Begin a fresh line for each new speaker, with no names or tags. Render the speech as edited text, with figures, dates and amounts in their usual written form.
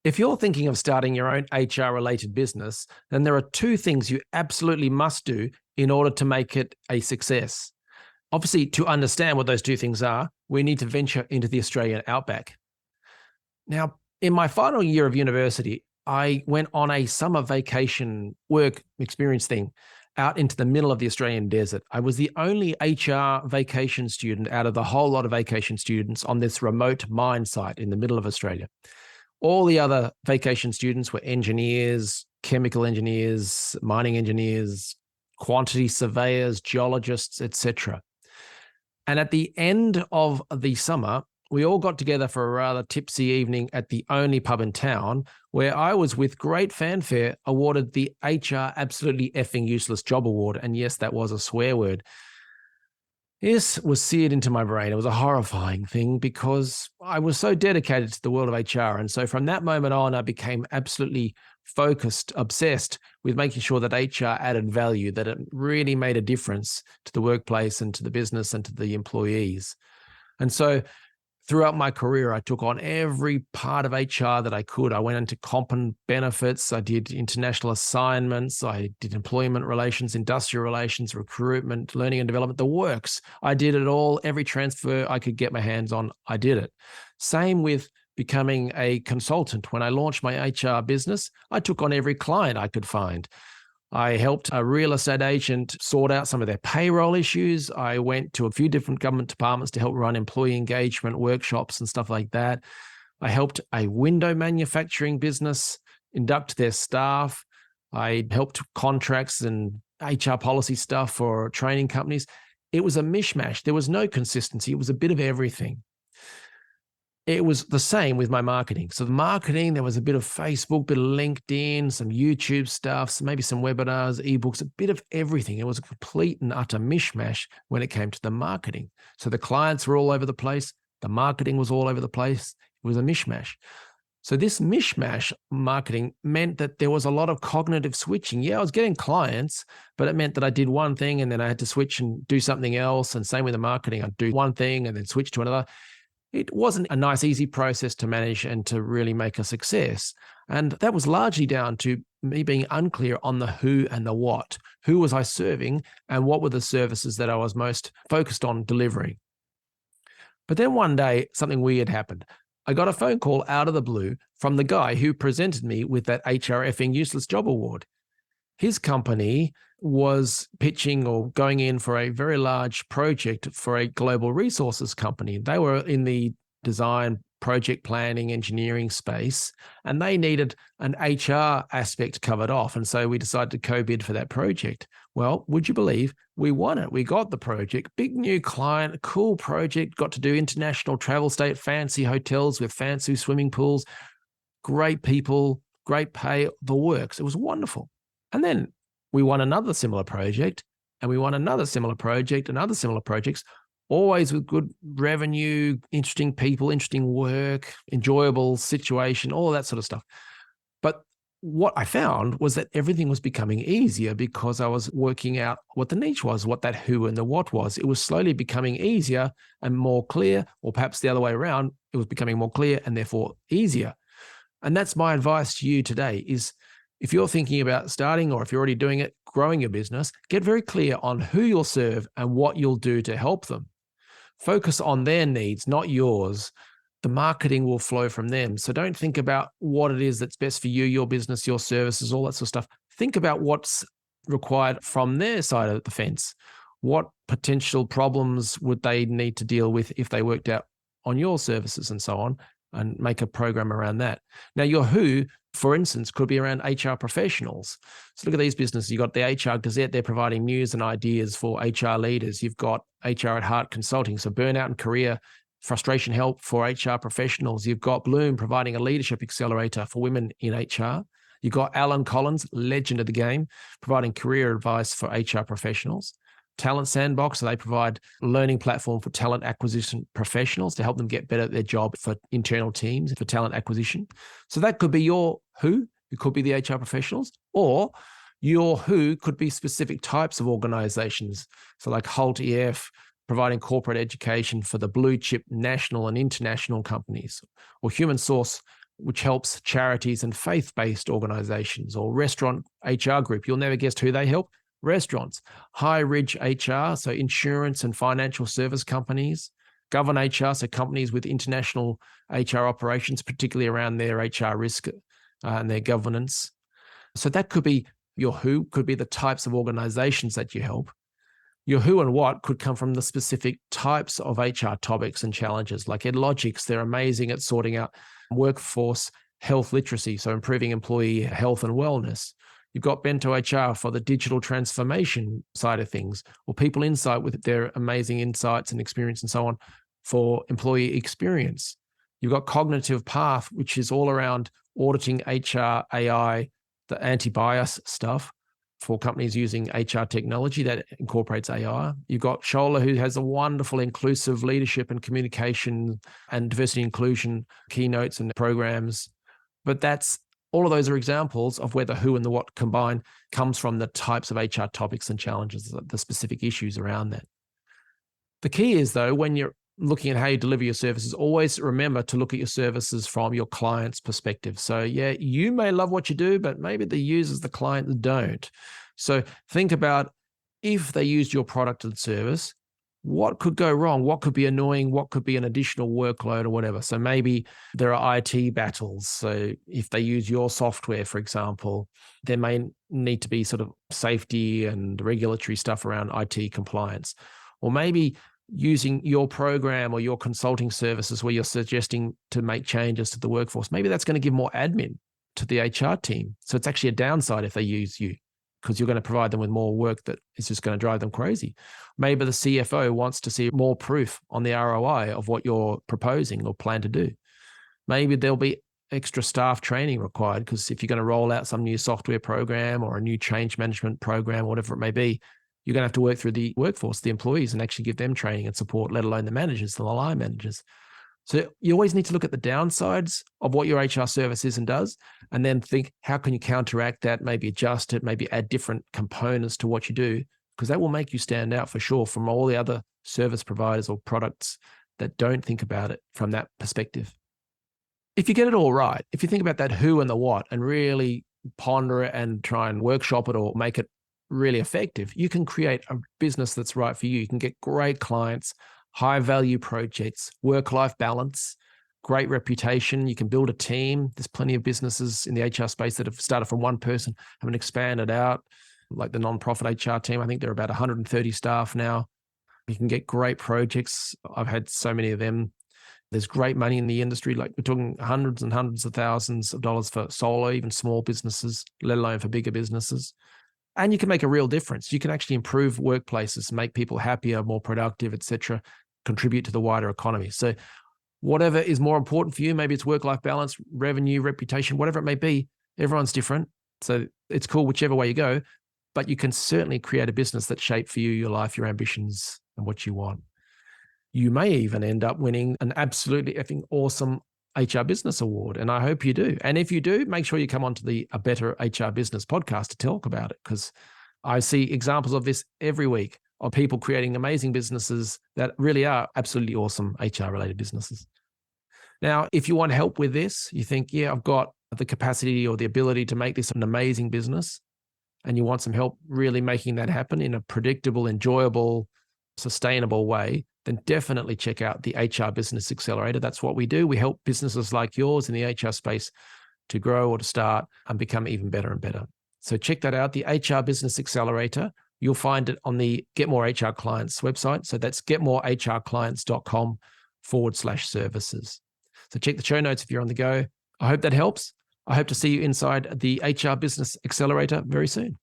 If you're thinking of starting your own HR related business, then there are two things you absolutely must do in order to make it a success. Obviously, to understand what those two things are, we need to venture into the Australian outback. Now, in my final year of university, I went on a summer vacation work experience thing out into the middle of the Australian desert. I was the only HR vacation student out of the whole lot of vacation students on this remote mine site in the middle of Australia. All the other vacation students were engineers, chemical engineers, mining engineers, quantity surveyors, geologists, etc. And at the end of the summer, we all got together for a rather tipsy evening at the only pub in town, where I was, with great fanfare, awarded the HR Absolutely Effing Useless Job Award. And yes, that was a swear word. This was seared into my brain. It was a horrifying thing because I was so dedicated to the world of HR. And so from that moment on, I became absolutely focused, obsessed with making sure that HR added value, that it really made a difference to the workplace and to the business and to the employees. And so throughout my career, I took on every part of HR that I could. I went into comp and benefits. I did international assignments. I did employment relations, industrial relations, recruitment, learning and development, the works. I did it all. Every transfer I could get my hands on, I did it. Same with becoming a consultant. When I launched my HR business, I took on every client I could find. I helped a real estate agent sort out some of their payroll issues. I went to a few different government departments to help run employee engagement workshops and stuff like that. I helped a window manufacturing business induct their staff. I helped contracts and HR policy stuff for training companies. It was a mishmash. There was no consistency. It was a bit of everything. It was the same with my marketing. So the marketing, there was a bit of Facebook, a bit of LinkedIn, some YouTube stuff, maybe some webinars, ebooks, a bit of everything. It was a complete and utter mishmash when it came to the marketing. So the clients were all over the place. The marketing was all over the place. It was a mishmash. So this mishmash marketing meant that there was a lot of cognitive switching. Yeah, I was getting clients, but it meant that I did one thing and then I had to switch and do something else. And same with the marketing, I'd do one thing and then switch to another. It wasn't a nice, easy process to manage and to really make a success. And that was largely down to me being unclear on the who and the what. Who was I serving and what were the services that I was most focused on delivering? But then one day, something weird happened. I got a phone call out of the blue from the guy who presented me with that HR Effing Useless Job Award. His company was pitching or going in for a very large project for a global resources company. They were in the design, project planning, engineering space, and they needed an HR aspect covered off. And so we decided to co-bid for that project. Well, would you believe we won it? We got the project, big new client, cool project, got to do international travel, stay at fancy hotels with fancy swimming pools, great people, great pay, the works. It was wonderful. And then we won another similar project, and we won another similar project and other similar projects, always with good revenue, interesting people, interesting work, enjoyable situation, all that sort of stuff. But what I found was that everything was becoming easier because I was working out what the niche was, what that who and the what was. It was slowly becoming easier and more clear, or perhaps the other way around, it was becoming more clear and therefore easier. And that's my advice to you today is, if you're thinking about starting, or if you're already doing it, growing your business, get very clear on who you'll serve and what you'll do to help them. Focus on their needs, not yours. The marketing will flow from them. So don't think about what it is that's best for you, your business, your services, all that sort of stuff. Think about what's required from their side of the fence. What potential problems would they need to deal with if they worked out on your services and so on, and make a program around that. Now, your who, for instance, could be around HR professionals. So look at these businesses. You've got the HR Gazette. They're providing news and ideas for HR leaders. You've got HR at Heart Consulting. So burnout and career frustration help for HR professionals. You've got Bloom providing a leadership accelerator for women in HR. You've got Alan Collins, legend of the game, providing career advice for HR professionals. Talent Sandbox, so they provide a learning platform for talent acquisition professionals to help them get better at their job for internal teams, for talent acquisition. So that could be your who. It could be the HR professionals, or your who could be specific types of organizations. So like Holt EF, providing corporate education for the blue chip national and international companies, or Human Source which helps charities and faith-based organizations, or Restaurant HR Group. You'll never guess who they help. Restaurants. High Ridge HR, so insurance and financial service companies. Govern HR, so companies with international HR operations, particularly around their HR risk and their governance. So that could be your who, could be the types of organizations that you help. Your who and what could come from the specific types of HR topics and challenges. Like EdLogix, they're amazing at sorting out workforce health literacy, so improving employee health and wellness. You've got Bento HR for the digital transformation side of things, or People Insight with their amazing insights and experience and so on for employee experience. You've got Cognitive Path, which is all around auditing HR, AI, the anti-bias stuff for companies using HR technology that incorporates AI. You've got Shola, who has a wonderful inclusive leadership and communication and diversity inclusion keynotes and programs. But that's all of those are examples of where the who and the what combined comes from the types of HR topics and challenges, the specific issues around that. The key is, though, when you're looking at how you deliver your services, always remember to look at your services from your client's perspective. So yeah, you may love what you do, but maybe the users, the client, don't. So think about, if they used your product and service, what could go wrong? What could be annoying? What could be an additional workload or whatever? So maybe there are IT battles. So if they use your software, for example, there may need to be sort of safety and regulatory stuff around IT compliance. Or maybe using your program or your consulting services where you're suggesting to make changes to the workforce. Maybe that's going to give more admin to the HR team. So it's actually a downside if they use you, because you're going to provide them with more work that is just going to drive them crazy. Maybe the CFO wants to see more proof on the ROI of what you're proposing or plan to do. Maybe there'll be extra staff training required, because if you're going to roll out some new software program or a new change management program, whatever it may be, you're going to have to work through the workforce, the employees, and actually give them training and support, let alone the managers, the line managers. So you always need to look at the downsides of what your HR service is and does, and then think, how can you counteract that, maybe adjust it, maybe add different components to what you do, because that will make you stand out for sure from all the other service providers or products that don't think about it from that perspective. If you get it all right, if you think about that who and the what and really ponder it and try and workshop it or make it really effective, you can create a business that's right for you. You can get great clients, high value projects, work-life balance, great reputation. You can build a team. There's plenty of businesses in the HR space that have started from one person, haven't expanded out, like the nonprofit HR team. I think there are about 130 staff now. You can get great projects. I've had so many of them. There's great money in the industry. Like, we're talking hundreds and hundreds of thousands of dollars for solo, even small businesses, let alone for bigger businesses. And you can make a real difference. You can actually improve workplaces, make people happier, more productive, etc., contribute to the wider economy. So whatever is more important for you, maybe it's work-life balance, revenue, reputation, whatever it may be, everyone's different. So it's cool whichever way you go, but you can certainly create a business that's shaped for you, your life, your ambitions, and what you want. You may even end up winning an absolutely effing awesome HR Business Award, and I hope you do. And if you do, make sure you come onto the A Better HR Business podcast to talk about it, because I see examples of this every week of people creating amazing businesses that really are absolutely awesome HR-related businesses. Now, if you want help with this, you think, yeah, I've got the capacity or the ability to make this an amazing business, and you want some help really making that happen in a predictable, enjoyable, sustainable way, then definitely check out the HR Business Accelerator. That's what we do. We help businesses like yours in the HR space to grow or to start and become even better and better. So check that out, the HR Business Accelerator. You'll find it on the Get More HR Clients website. So that's getmorehrclients.com/services. So check the show notes if you're on the go. I hope that helps. I hope to see you inside the HR Business Accelerator very soon.